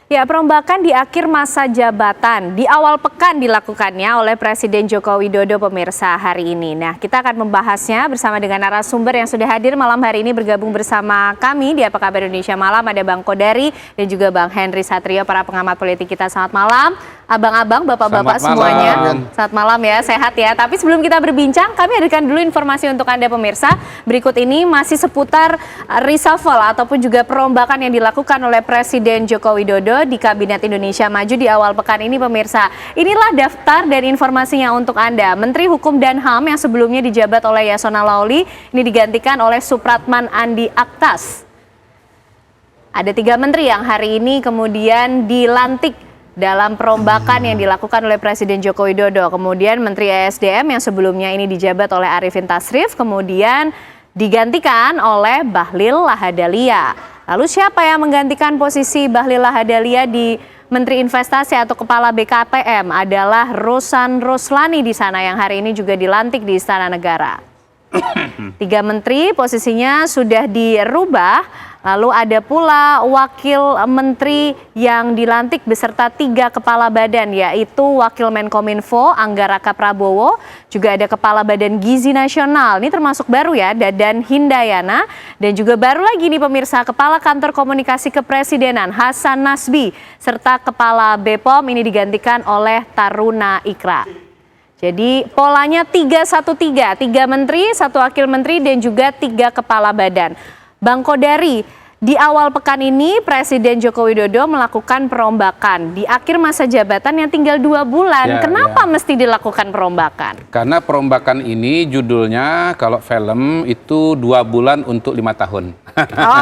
Ya, perombakan di akhir masa jabatan di awal pekan dilakukannya oleh Presiden Joko Widodo pemirsa hari ini. Nah, kita akan membahasnya bersama dengan narasumber yang sudah hadir malam hari ini bergabung bersama kami di Apa Kabar Indonesia Malam. Ada Bang Kodari dan juga Bang Henry Satrio, para pengamat politik kita. Selamat malam, abang-abang, bapak-bapak semuanya. Selamat malam ya, sehat ya. Tapi sebelum kita berbincang, kami hadirkan dulu informasi untuk Anda pemirsa. Berikut ini masih seputar reshuffle ataupun juga perombakan yang dilakukan oleh Presiden Joko Widodo di Kabinet Indonesia Maju di awal pekan ini pemirsa. Inilah daftar dan informasinya untuk Anda. Menteri Hukum dan HAM yang sebelumnya dijabat oleh Yasona Laoly ini digantikan oleh Supratman Andi Aktas. Ada 3 menteri yang hari ini kemudian dilantik dalam perombakan yang dilakukan oleh Presiden Joko Widodo. Kemudian Menteri ESDM yang sebelumnya ini dijabat oleh Arifin Tasrif kemudian digantikan oleh Bahlil Lahadalia. Lalu siapa yang menggantikan posisi Bahlil Lahadalia di Menteri Investasi atau Kepala BKPM adalah Rosan Roslani di sana yang hari ini juga dilantik di Istana Negara. 3 menteri posisinya sudah dirubah. Lalu ada pula wakil menteri yang dilantik beserta 3 kepala badan, yaitu Wakil Menkominfo Anggaraka Prabowo, juga ada Kepala Badan Gizi Nasional, ini termasuk baru ya, Dadan Hindayana, dan juga baru lagi nih pemirsa, Kepala Kantor Komunikasi Kepresidenan Hasan Nasbi, serta Kepala BPOM ini digantikan oleh Taruna Ikra. Jadi polanya 3-1-3, 3 menteri, 1 wakil menteri, dan juga 3 kepala badan. Bang Kodari, di awal pekan ini Presiden Joko Widodo melakukan perombakan di akhir masa jabatan yang tinggal 2 bulan. Kenapa mesti dilakukan perombakan? Karena perombakan ini judulnya kalau film itu 2 bulan untuk 5 tahun.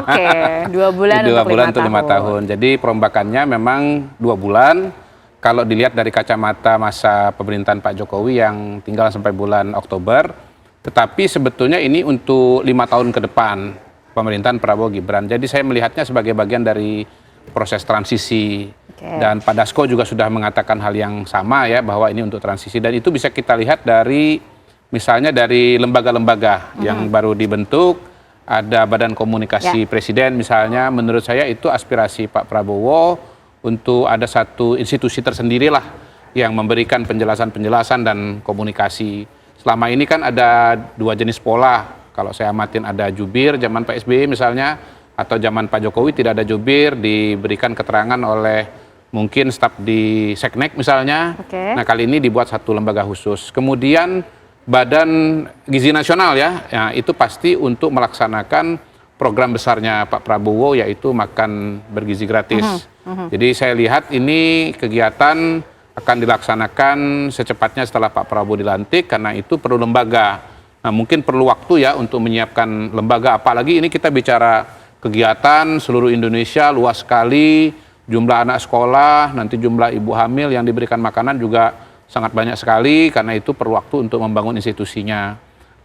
Oke, 2 bulan untuk 5 tahun. Jadi perombakannya memang 2 bulan. Kalau dilihat dari kacamata masa pemerintahan Pak Jokowi yang tinggal sampai bulan Oktober, tetapi sebetulnya ini untuk 5 tahun ke depan pemerintahan Prabowo Gibran. Jadi saya melihatnya sebagai bagian dari proses transisi. Dan Pak Dasko juga sudah mengatakan hal yang sama ya, bahwa ini untuk transisi. Dan itu bisa kita lihat dari misalnya dari lembaga-lembaga yang baru dibentuk, ada Badan Komunikasi Presiden misalnya. Menurut saya itu aspirasi Pak Prabowo untuk ada satu institusi tersendirilah yang memberikan penjelasan-penjelasan dan komunikasi. Selama ini kan ada 2 jenis pola. Kalau saya amatin ada jubir zaman Pak SBY misalnya, atau zaman Pak Jokowi tidak ada jubir, diberikan keterangan oleh mungkin staf di Seknek misalnya. Nah kali ini dibuat satu lembaga khusus. Kemudian Badan Gizi Nasional ya itu pasti untuk melaksanakan program besarnya Pak Prabowo, yaitu makan bergizi gratis. Jadi saya lihat ini kegiatan akan dilaksanakan secepatnya setelah Pak Prabowo dilantik, karena itu perlu lembaga. Nah mungkin perlu waktu ya untuk menyiapkan lembaga, apalagi ini kita bicara kegiatan seluruh Indonesia luas sekali, jumlah anak sekolah, nanti jumlah ibu hamil yang diberikan makanan juga sangat banyak sekali, karena itu perlu waktu untuk membangun institusinya.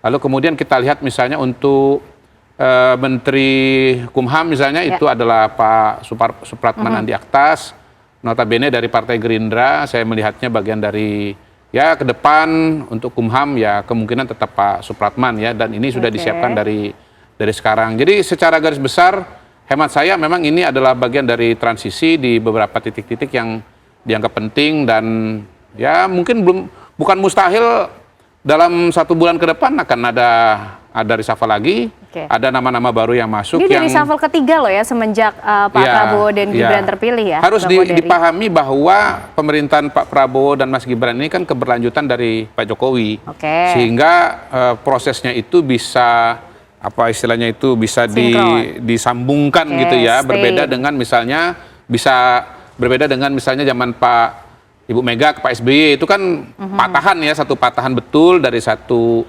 Lalu kemudian kita lihat misalnya untuk Menteri Kumham misalnya itu adalah Pak Supratman Andi Aktas, notabene dari Partai Gerindra. Saya melihatnya bagian dari ya ke depan untuk Kumham ya kemungkinan tetap Pak Supratman ya, dan ini sudah disiapkan dari sekarang. Jadi secara garis besar hemat saya memang ini adalah bagian dari transisi di beberapa titik-titik yang dianggap penting, dan ya mungkin bukan mustahil dalam 1 bulan ke depan akan ada reshuffle lagi. Ada nama-nama baru yang masuk. Ini dari reshuffle ketiga loh ya semenjak Pak Prabowo dan Gibran terpilih ya. Harus dipahami bahwa pemerintahan Pak Prabowo dan Mas Gibran ini kan keberlanjutan dari Pak Jokowi. Sehingga prosesnya itu bisa apa istilahnya itu bisa disambungkan gitu ya. Berbeda dengan misalnya zaman Pak Ibu Mega ke Pak SBY itu kan patahan ya, satu patahan betul dari satu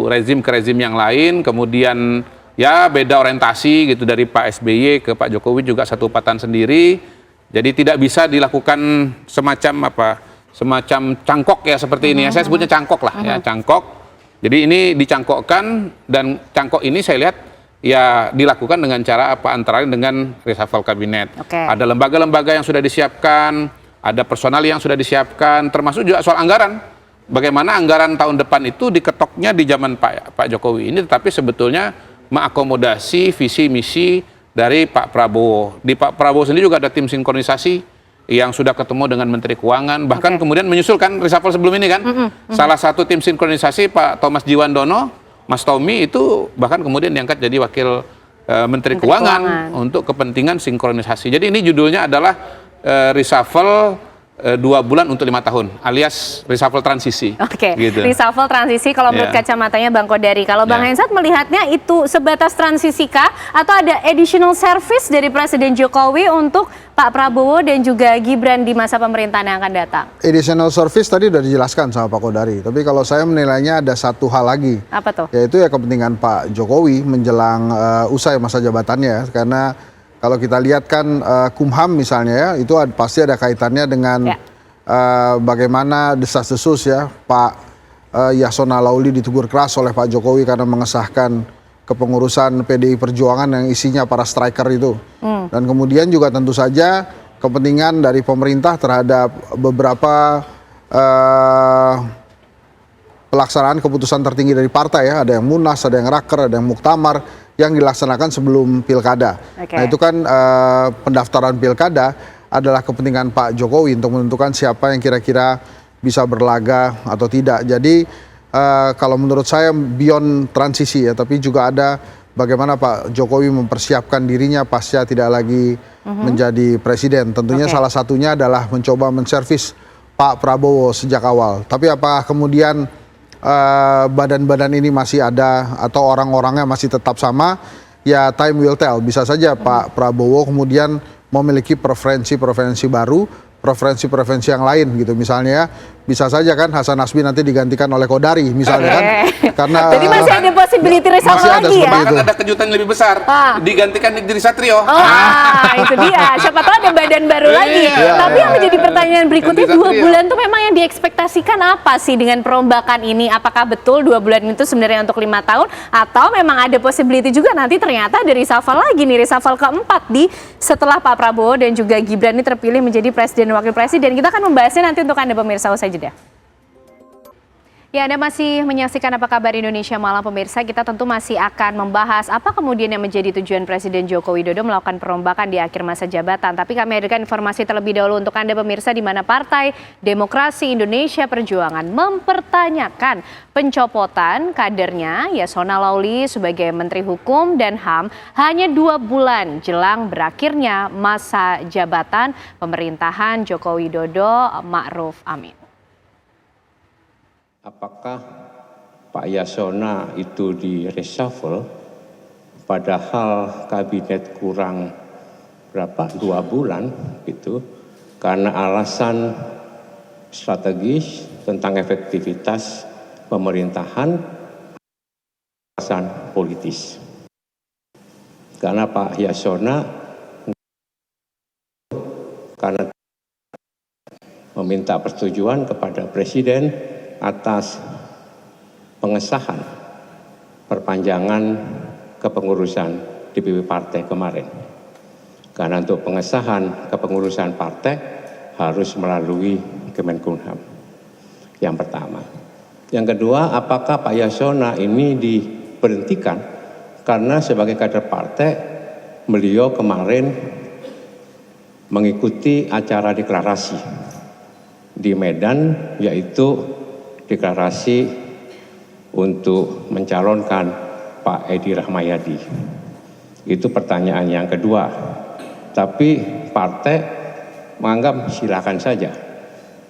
rezim ke rezim yang lain, kemudian ya beda orientasi gitu dari Pak SBY ke Pak Jokowi juga satu patahan sendiri. Jadi tidak bisa dilakukan semacam cangkok ya seperti ini ya. Saya sebutnya cangkok lah ya, cangkok. Jadi ini dicangkokkan, dan cangkok ini saya lihat ya dilakukan dengan cara antara lain dengan reshuffle kabinet. Ada lembaga-lembaga yang sudah disiapkan, ada personal yang sudah disiapkan, termasuk juga soal anggaran. Bagaimana anggaran tahun depan itu diketoknya di zaman Pak Jokowi ini, tetapi sebetulnya mengakomodasi visi misi dari Pak Prabowo. Di Pak Prabowo sendiri juga ada tim sinkronisasi yang sudah ketemu dengan Menteri Keuangan, bahkan kemudian menyusulkan reshuffle sebelum ini kan. Salah satu tim sinkronisasi Pak Thomas Jiwandono, Mas Tommy itu bahkan kemudian diangkat jadi wakil Menteri Keuangan untuk kepentingan sinkronisasi. Jadi ini judulnya adalah reshuffle 2 bulan untuk 5 tahun, alias reshuffle transisi. Oke, gitu. Reshuffle transisi kalau menurut kacamatanya Bang Kodari. Kalau Bang Hensat melihatnya itu sebatas transisi kah? Atau ada additional service dari Presiden Jokowi untuk Pak Prabowo dan juga Gibran di masa pemerintahan yang akan datang? Additional service tadi sudah dijelaskan sama Pak Kodari. Tapi kalau saya menilainya ada satu hal lagi. Apa tuh? Yaitu ya kepentingan Pak Jokowi menjelang usai masa jabatannya. Karena kalau kita lihat kan Kumham misalnya ya, itu pasti ada kaitannya dengan bagaimana desas-desus ya Pak Yasona Lauli ditegur keras oleh Pak Jokowi karena mengesahkan kepengurusan PDI Perjuangan yang isinya para striker itu. Dan kemudian juga tentu saja kepentingan dari pemerintah terhadap beberapa pelaksanaan keputusan tertinggi dari partai ya. Ada yang Munas, ada yang Raker, ada yang Muktamar yang dilaksanakan sebelum pilkada. Nah itu kan pendaftaran pilkada adalah kepentingan Pak Jokowi untuk menentukan siapa yang kira-kira bisa berlaga atau tidak. Jadi kalau menurut saya beyond transisi ya, tapi juga ada bagaimana Pak Jokowi mempersiapkan dirinya pasca tidak lagi menjadi presiden. Tentunya salah satunya adalah mencoba menservis Pak Prabowo sejak awal. Tapi apakah kemudian badan-badan ini masih ada atau orang-orangnya masih tetap sama, ya time will tell. Bisa saja Pak Prabowo kemudian memiliki preferensi baru, preferensi yang lain gitu. Misalnya bisa saja kan Hasan Nasbi nanti digantikan oleh Kodari misalnya kan. Karena jadi masih ada possibility reshuffle lagi ya. Bahkan ada kejutan lebih besar, digantikan Diri Satrio. Itu dia. Siapa tahu ada badan baru lagi. Tapi yang menjadi pertanyaan berikutnya, 2 bulan tuh memang yang diekspektasikan apa sih dengan perombakan ini? Apakah betul 2 bulan itu sebenarnya untuk 5 tahun? Atau memang ada possibility juga nanti ternyata ada reshuffle lagi nih, reshuffle keempat setelah Pak Prabowo dan juga Gibran ini terpilih menjadi presiden dan wakil presiden. Kita akan membahasnya nanti untuk Anda pemirsa, usai jeda. Ya, Anda masih menyaksikan Apa Kabar Indonesia Malam pemirsa. Kita tentu masih akan membahas apa kemudian yang menjadi tujuan Presiden Joko Widodo melakukan perombakan di akhir masa jabatan. Tapi kami hadirkan informasi terlebih dahulu untuk Anda pemirsa, di mana Partai Demokrasi Indonesia Perjuangan mempertanyakan pencopotan kadernya Yasona Lauli sebagai Menteri Hukum dan HAM hanya 2 bulan jelang berakhirnya masa jabatan pemerintahan Joko Widodo Ma'ruf Amin. Apakah Pak Yasona itu di reshuffle padahal kabinet kurang 2 bulan gitu, karena alasan strategis tentang efektivitas pemerintahan, alasan politis. Karena Pak Yasona karena meminta persetujuan kepada Presiden atas pengesahan perpanjangan kepengurusan DPP partai kemarin. Karena untuk pengesahan kepengurusan partai harus melalui Kemenkumham. Yang pertama. Yang kedua, apakah Pak Yasona ini diberhentikan karena sebagai kader partai beliau kemarin mengikuti acara deklarasi di Medan, yaitu deklarasi untuk mencalonkan Pak Edi Rahmayadi. Itu pertanyaan yang kedua. Tapi partai menganggap silakan saja,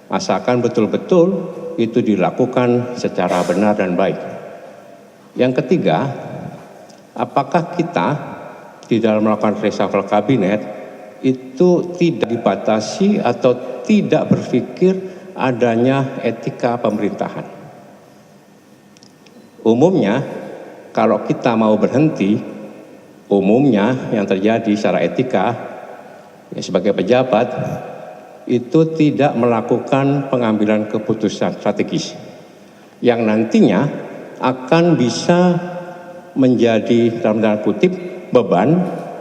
asalkan betul-betul itu dilakukan secara benar dan baik. Yang ketiga, apakah kita di dalam melakukan reshuffle kabinet itu tidak dibatasi atau tidak berpikir adanya etika pemerintahan. Umumnya kalau kita mau berhenti, umumnya yang terjadi secara etika ya, sebagai pejabat itu tidak melakukan pengambilan keputusan strategis yang nantinya akan bisa menjadi dalam tanda kutip beban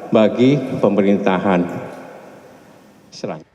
bagi pemerintahan selanjutnya.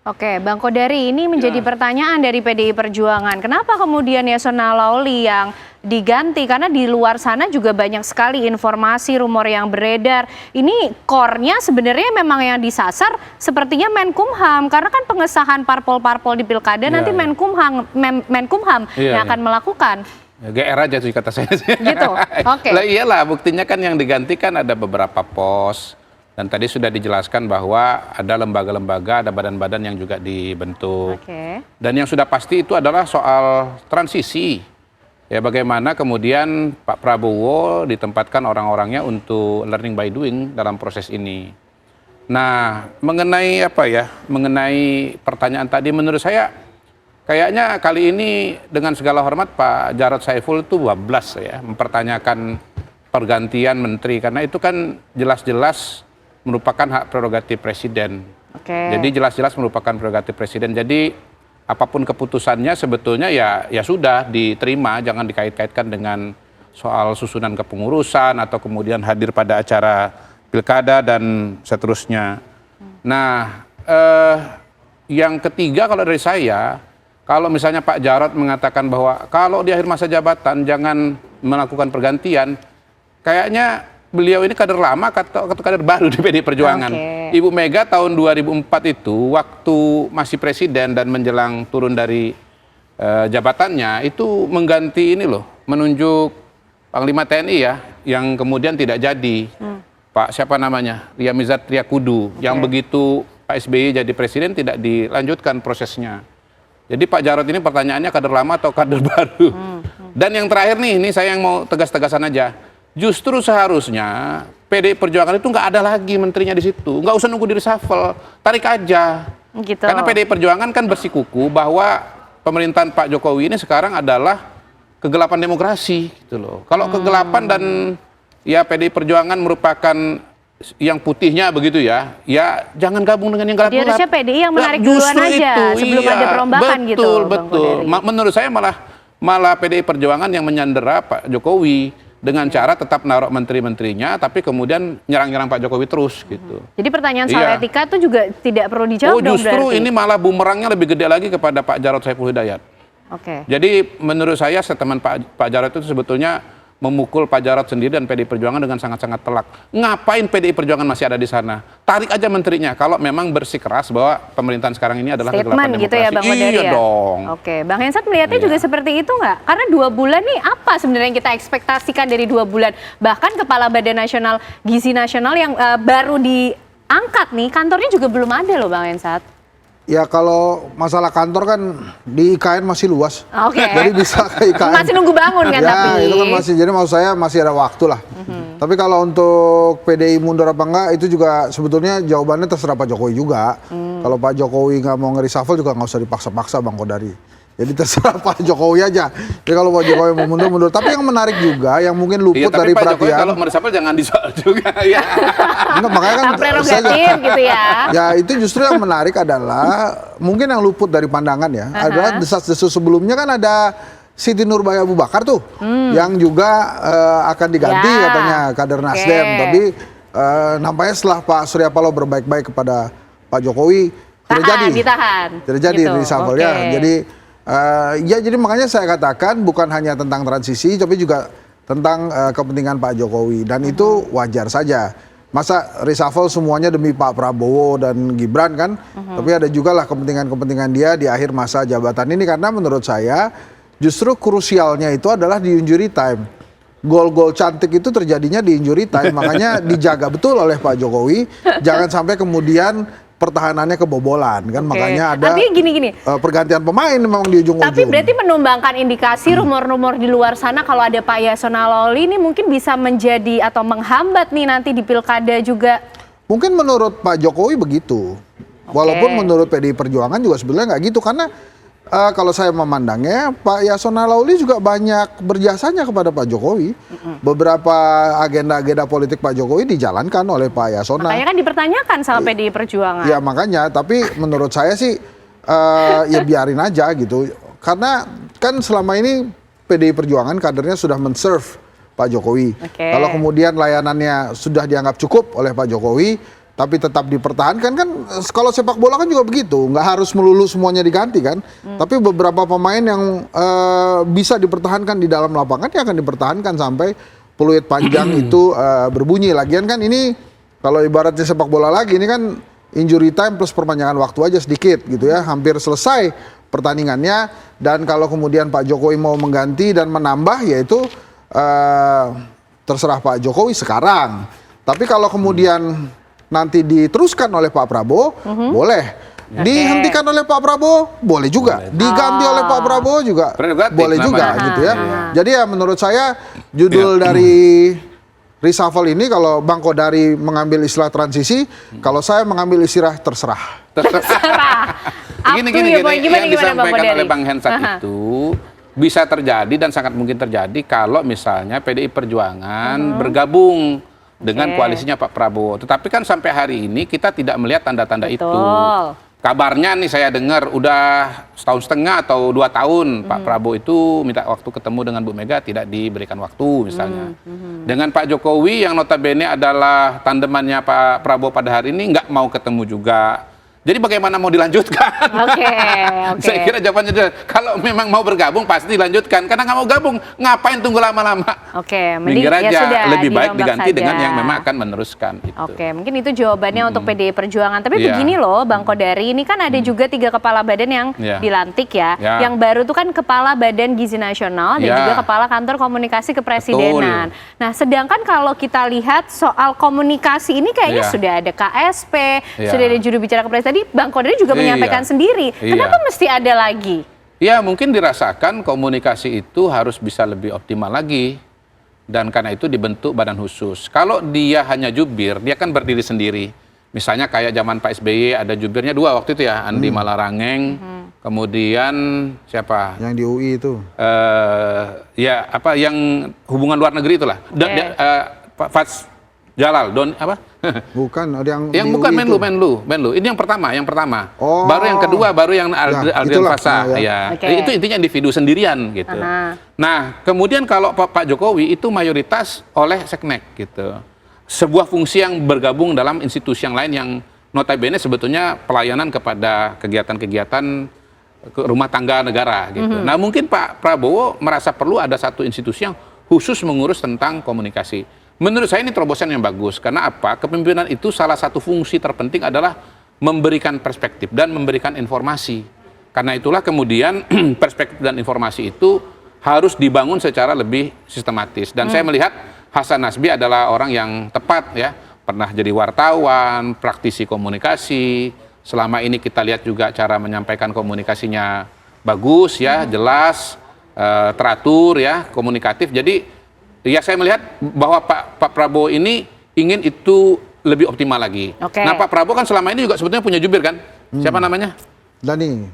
Oke, Bang Kodari, ini menjadi pertanyaan dari PDI Perjuangan. Kenapa kemudian Yasona Lawli yang diganti? Karena di luar sana juga banyak sekali informasi, rumor yang beredar. Ini core-nya sebenarnya memang yang disasar sepertinya Menkumham. Karena kan pengesahan parpol-parpol di Pilkada nanti Menkumham yang akan melakukan. GR aja tuh kata saya. Gitu, oke. Lah iyalah, buktinya kan yang digantikan ada beberapa pos. Dan tadi sudah dijelaskan bahwa ada lembaga-lembaga, ada badan-badan yang juga dibentuk. Dan yang sudah pasti itu adalah soal transisi. Ya, bagaimana kemudian Pak Prabowo ditempatkan orang-orangnya untuk learning by doing dalam proses ini. Nah, mengenai mengenai pertanyaan tadi, menurut saya kayaknya kali ini dengan segala hormat Pak Jarod Saiful itu bablas ya mempertanyakan pergantian menteri, karena itu kan jelas-jelas merupakan hak prerogatif presiden. Jadi jelas-jelas merupakan prerogatif presiden. Jadi apapun keputusannya sebetulnya ya sudah diterima, jangan dikait-kaitkan dengan soal susunan kepengurusan atau kemudian hadir pada acara pilkada dan seterusnya. Nah, yang ketiga kalau dari saya, kalau misalnya Pak Jarod mengatakan bahwa kalau di akhir masa jabatan jangan melakukan pergantian, kayaknya beliau ini kader lama atau kader baru di PDI Perjuangan. Ibu Mega tahun 2004 itu waktu masih presiden dan menjelang turun dari jabatannya itu mengganti ini loh, menunjuk Panglima TNI ya, yang kemudian tidak jadi. Pak siapa namanya? Ria Mizar Triakudu, yang begitu Pak SBY jadi presiden tidak dilanjutkan prosesnya. Jadi Pak Jarod ini pertanyaannya kader lama atau kader baru. Dan yang terakhir nih, ini saya yang mau tegas-tegasan aja. Justru seharusnya PDI Perjuangan itu nggak ada lagi menterinya di situ, nggak usah nunggu di reshuffle, tarik aja. Gitu. Karena PDI Perjuangan kan bersikuku bahwa pemerintahan Pak Jokowi ini sekarang adalah kegelapan demokrasi, gitu loh. Kalau kegelapan dan ya PDI Perjuangan merupakan yang putihnya begitu ya jangan gabung dengan yang gelap-gelap. Jadi harusnya PDI yang menarik duluan aja sebelum ada perombakan gitu. Betul. Menurut saya malah PDI Perjuangan yang menyandera Pak Jokowi dengan cara tetap naruh menteri-menterinya, tapi kemudian nyerang-nyerang Pak Jokowi terus gitu. Jadi pertanyaan soal etika itu juga tidak perlu dijawab dong berarti? Justru ini malah bumerangnya lebih gede lagi kepada Pak Jarod Saiful Hidayat. Jadi menurut saya statement Pak Jarod itu sebetulnya memukul Pak Jarod sendiri dan PDI Perjuangan dengan sangat-sangat telak. Ngapain PDI Perjuangan masih ada di sana? Tarik aja menterinya kalau memang bersikeras bahwa pemerintahan sekarang ini adalah kegelapan demokrasi. Gitu ya Bang Kodari ya? Dong. Bang Hensat melihatnya juga seperti itu nggak? Karena 2 bulan nih apa sebenarnya yang kita ekspektasikan dari 2 bulan? Bahkan Kepala Badan Nasional Gizi Nasional yang baru diangkat nih, kantornya juga belum ada loh Bang Hensat. Ya kalau masalah kantor kan di IKN masih luas, jadi bisa ke IKN. Masih nunggu bangun kan tapi? Ya itu kan masih, jadi maksud saya masih ada waktu lah. Tapi kalau untuk PDI mundur apa enggak itu juga sebetulnya jawabannya terserah Pak Jokowi juga. Kalau Pak Jokowi nggak mau nge-reshuffle juga nggak usah dipaksa-paksa Bang Kodari. Jadi terserah Pak Jokowi aja. Jadi kalau Pak Jokowi mau mundur. Tapi yang menarik juga, yang mungkin luput dari Pak Jokowi perhatian. Kalau meresapel jangan disoal juga ya. Enggak, makanya kan prerogatif gitu ya. Ya itu justru yang menarik adalah mungkin yang luput dari pandangan ya. Adalah desas-desus sebelumnya kan ada Siti Nurbaya Abu Bakar tuh, yang juga akan diganti katanya kader Nasdem. Tapi nampaknya setelah Pak Surya Paloh berbaik-baik kepada Pak Jokowi tidak jadi reshuffle ya. Jadi jadi makanya saya katakan bukan hanya tentang transisi, tapi juga tentang kepentingan Pak Jokowi, dan itu wajar saja. Masa reshuffle semuanya demi Pak Prabowo dan Gibran kan? Tapi ada juga lah kepentingan-kepentingan dia di akhir masa jabatan ini, karena menurut saya justru krusialnya itu adalah di injury time. Gol-gol cantik itu terjadinya di injury time, makanya dijaga betul oleh Pak Jokowi, jangan sampai kemudian pertahanannya kebobolan kan. Makanya ada gini. Pergantian pemain memang di ujung-ujung. Tapi berarti menumbangkan indikasi rumor-rumor di luar sana kalau ada Pak Yasona Lawli ini mungkin bisa menjadi atau menghambat nih nanti di pilkada juga. Mungkin menurut Pak Jokowi begitu. Walaupun menurut PDI Perjuangan juga sebenarnya nggak gitu, karena kalau saya memandangnya Pak Yasona Lawli juga banyak berjasanya kepada Pak Jokowi. Beberapa agenda-agenda politik Pak Jokowi dijalankan oleh Pak Yasona. Makanya kan dipertanyakan sama PDI Perjuangan. Ya makanya, tapi menurut saya sih ya biarin aja gitu. Karena kan selama ini PDI Perjuangan kadernya sudah men-serve Pak Jokowi. Kalau kemudian layanannya sudah dianggap cukup oleh Pak Jokowi, tapi tetap dipertahankan kan. Kalau sepak bola kan juga begitu, nggak harus melulu semuanya diganti kan. Tapi beberapa pemain yang bisa dipertahankan di dalam lapangan ya akan dipertahankan sampai peluit panjang itu berbunyi. Lagian kan ini kalau ibaratnya sepak bola lagi ini kan injury time plus perpanjangan waktu aja sedikit gitu ya, hampir selesai pertandingannya. Dan kalau kemudian Pak Jokowi mau mengganti dan menambah, yaitu terserah Pak Jokowi sekarang. Tapi kalau kemudian nanti diteruskan oleh Pak Prabowo, boleh. Dihentikan oleh Pak Prabowo, boleh juga. Diganti oleh Pak Prabowo juga, boleh juga gitu ya. Jadi ya menurut saya judul dari reshuffle ini, kalau Bang Kodari mengambil istilah transisi, kalau saya mengambil istilah terserah. Gini, yang disampaikan oleh Bang Hensat itu bisa terjadi dan sangat mungkin terjadi kalau misalnya PDI Perjuangan bergabung dengan koalisinya Pak Prabowo. Tetapi kan sampai hari ini kita tidak melihat tanda-tanda itu. Kabarnya nih saya dengar udah 1,5 tahun atau 2 tahun Pak Prabowo itu minta waktu ketemu dengan Bu Mega, tidak diberikan waktu misalnya. Dengan Pak Jokowi yang notabene adalah tandemannya Pak Prabowo pada hari ini nggak mau ketemu juga. Jadi bagaimana mau dilanjutkan? Saya kira jawabannya kalau memang mau bergabung pasti dilanjutkan. Karena nggak mau gabung, ngapain tunggu lama-lama? Mending aja ya sudah, lebih baik diganti saja dengan yang memang akan meneruskan. Gitu. Mungkin itu jawabannya untuk PDI Perjuangan. Tapi begini loh, Bang Kodari, ini kan ada juga 3 kepala badan yang dilantik ya. Yang baru itu kan Kepala Badan Gizi Nasional dan juga Kepala Kantor Komunikasi Kepresidenan. Nah, sedangkan kalau kita lihat soal komunikasi ini kayaknya sudah ada KSP, sudah ada juru bicara kepresidenan. Tadi Bang Kodari juga menyampaikan sendiri. Kenapa mesti ada lagi? Ya mungkin dirasakan komunikasi itu harus bisa lebih optimal lagi. Dan karena itu dibentuk badan khusus. Kalau dia hanya jubir, dia kan berdiri sendiri. Misalnya kayak zaman Pak SBY ada jubirnya 2 waktu itu ya, Andi Malarangeng, kemudian siapa? Yang di UI itu. Ya apa yang hubungan luar negeri itulah. Pak Fats Jalal, Bukan, ada yang bukan Menlu. Ini yang pertama. Oh. Baru yang kedua, baru yang Adrian Fasa. Itu intinya individu sendirian gitu. Nah, kemudian kalau Pak Jokowi itu mayoritas oleh Seknek gitu. Sebuah fungsi yang bergabung dalam institusi yang lain yang notabene sebetulnya pelayanan kepada kegiatan-kegiatan rumah tangga negara gitu. Nah, mungkin Pak Prabowo merasa perlu ada satu institusi yang khusus mengurus tentang komunikasi. Menurut saya ini terobosan yang bagus. Karena apa? Kepemimpinan itu salah satu fungsi terpenting adalah memberikan perspektif dan memberikan informasi. Karena itulah kemudian perspektif dan informasi itu harus dibangun secara lebih sistematis. Dan saya melihat Hasan Nasbi adalah orang yang tepat ya. Pernah jadi wartawan, praktisi komunikasi. Selama ini kita lihat juga cara menyampaikan komunikasinya bagus ya, jelas, teratur ya, komunikatif. Jadi ya saya melihat bahwa Pak Prabowo ini ingin itu lebih optimal lagi. Nah Pak Prabowo kan selama ini juga sebetulnya punya jubir kan? Siapa namanya?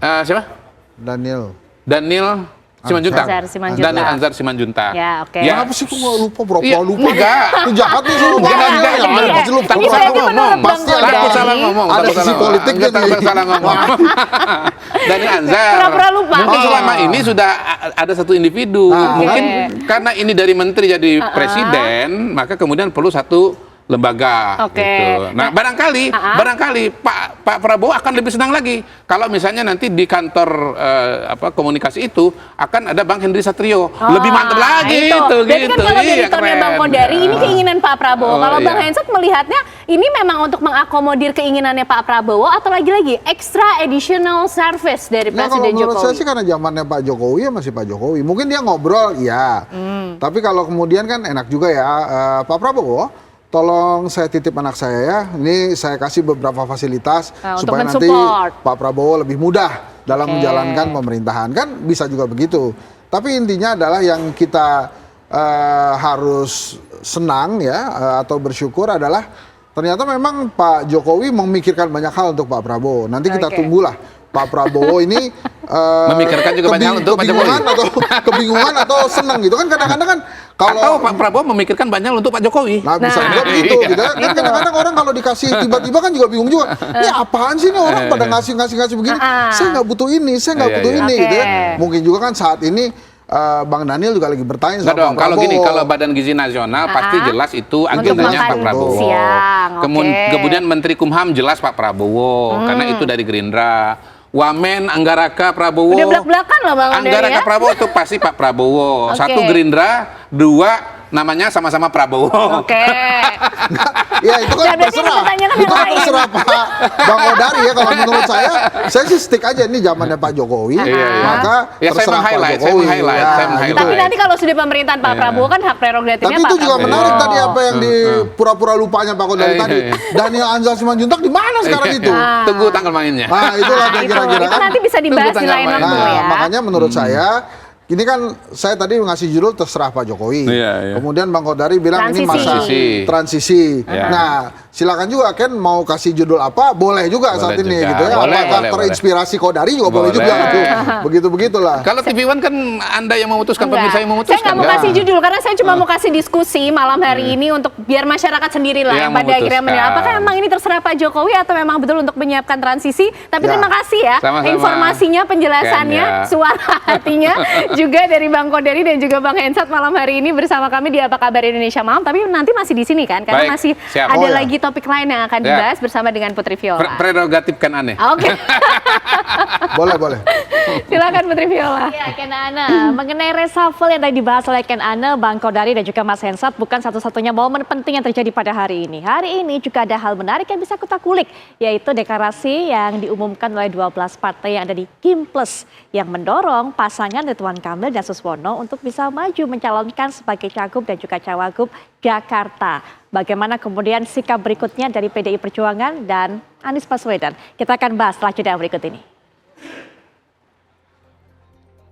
Siapa? Daniel Simanjuntak. Daniel Anzar Simanjuntak. Ya, Kenapa sih kok nggak lupa? Lupa. Enggak. Itu jahat nih suruh pasti lupa. Pasti ada salah ngomong. Ada sisi politiknya nih. Salah ngomong. Daniel Anzar. Pura-pura lupa. Mungkin selama ini sudah ada satu individu. Mungkin karena ini dari menteri jadi presiden, maka kemudian perlu satu lembaga gitu. Nah, barangkali Pak Prabowo akan lebih senang lagi kalau misalnya nanti di kantor komunikasi itu akan ada Bang Henry Satrio. Lebih mantap lagi itu Berarti gitu. Kan kalau dari tonnya Bang Kodari ini keinginan Pak Prabowo. Kalau Bang Hensat melihatnya ini memang untuk mengakomodir keinginannya Pak Prabowo atau lagi-lagi extra additional service dari Presiden Jokowi? Kalau menurut saya sih karena zamannya Pak Jokowi ya masih Pak Jokowi. Mungkin dia ngobrol ya. Tapi kalau kemudian kan enak juga ya Pak Prabowo, tolong saya titip anak saya ya, ini saya kasih beberapa fasilitas supaya nanti Pak Prabowo lebih mudah dalam menjalankan pemerintahan. Kan bisa juga begitu. Tapi intinya adalah yang kita harus senang ya atau bersyukur adalah ternyata memang Pak Jokowi memikirkan banyak hal untuk Pak Prabowo. Nanti kita tunggulah Pak Prabowo ini memikirkan juga banyak hal untuk Pak Jokowi. Kebingungan atau senang gitu kan kadang-kadang kan. Kalau Pak Prabowo memikirkan banyak untuk Pak Jokowi. Nah bisa juga begitu gitu. Kan kadang-kadang orang kalau dikasih tiba-tiba kan juga bingung juga. Ini apaan sih nih orang pada ngasih begini. Saya nggak butuh ini, saya nggak butuh ini gitu ya. Mungkin juga kan saat ini Bang Daniel juga lagi bertanya Nggak sama dong, Pak kalau Prabowo. gini, kalau Badan Gizi Nasional pasti jelas itu agendanya makan Pak Prabowo. siang, oke. Kemudian Menteri Kumham jelas Pak Prabowo, karena itu dari Gerindra. Wamen, Anggaraka, Prabowo. Udah belak-belakan loh Bang Odari Anggaraka ya. Prabowo itu pasti Pak Prabowo. Oke. Satu Gerindra, dua namanya sama-sama Prabowo. Oke. Ya itu kan Ya, berarti terserah. yang ditanyakan Itu yang kan lain. terserah Pak Bang Odari ya. Kalau menurut saya sih stick aja ini zamannya Pak Jokowi. Iya, iya. Maka Ya, saya terserah Pak meng-highlight, Jokowi. saya meng-highlight, saya gitu. meng-highlight. Tapi nanti kalau sudah pemerintahan Pak Prabowo kan hak prerogatifnya Tapi Pak itu juga Prabowo. menarik tadi apa yang di pura-pura lupanya Pak Odari Iya, tadi. iya. Daniel Anzal Simanjuntak di mana sekarang itu? Tunggu tanggal mainnya. Nah itulah Nah, kira-kira itu kan. nanti bisa dibahas di Tunggu lain tanggal waktu mainnya. ya. Nah, makanya menurut saya ini kan saya tadi ngasih judul terserah Pak Jokowi. Iya, iya. Kemudian Bang Kodari bilang ini masa Transisi. transisi. Iya. Nah, silakan juga Ken mau kasih judul apa boleh juga Boleh saat ini juga. gitu ya. Boleh, Apakah boleh, terinspirasi Kodari juga boleh Boleh. juga gitu. Begitu-begitulah. Kalau TV One kan Anda yang memutuskan, Enggak. pemirsa yang memutuskan. Saya nggak mau kan? kasih judul karena saya cuma mau kasih diskusi malam hari ini untuk biar masyarakat sendiri lah Yang yang pada akhirnya menilai memutuskan. apakah emang ini terserah Pak Jokowi atau memang betul untuk menyiapkan transisi. Tapi Ya. terima kasih ya Sama-sama. informasinya, penjelasannya, Ken, ya. suara hatinya juga dari Bang Kodari dan juga Bang Hensat malam hari ini bersama kami di Apa Kabar Indonesia Malam. Tapi nanti masih di sini kan karena Baik, masih siap. ada Oh, ya. lagi topik lain yang akan Ya. dibahas bersama dengan Putri Viola. Prerogatif kan aneh. Oke. Boleh. Silakan Putri Viola. Ya, Ken Ana, mengenai reshuffle yang tadi dibahas oleh Ken Ana, Bang Kodari dan juga Mas Hensat bukan satu-satunya momen penting yang terjadi pada hari ini. Hari ini juga ada hal menarik yang bisa kita kulik, yaitu deklarasi yang diumumkan oleh 12 partai yang ada di Kim Plus yang mendorong pasangan Ridwan Kamil dan Suswono untuk bisa maju mencalonkan sebagai cagup dan juga cawagup Jakarta. Bagaimana kemudian sikap berikutnya dari PDI Perjuangan dan Anies Baswedan? Kita akan bahas setelah jeda berikut ini.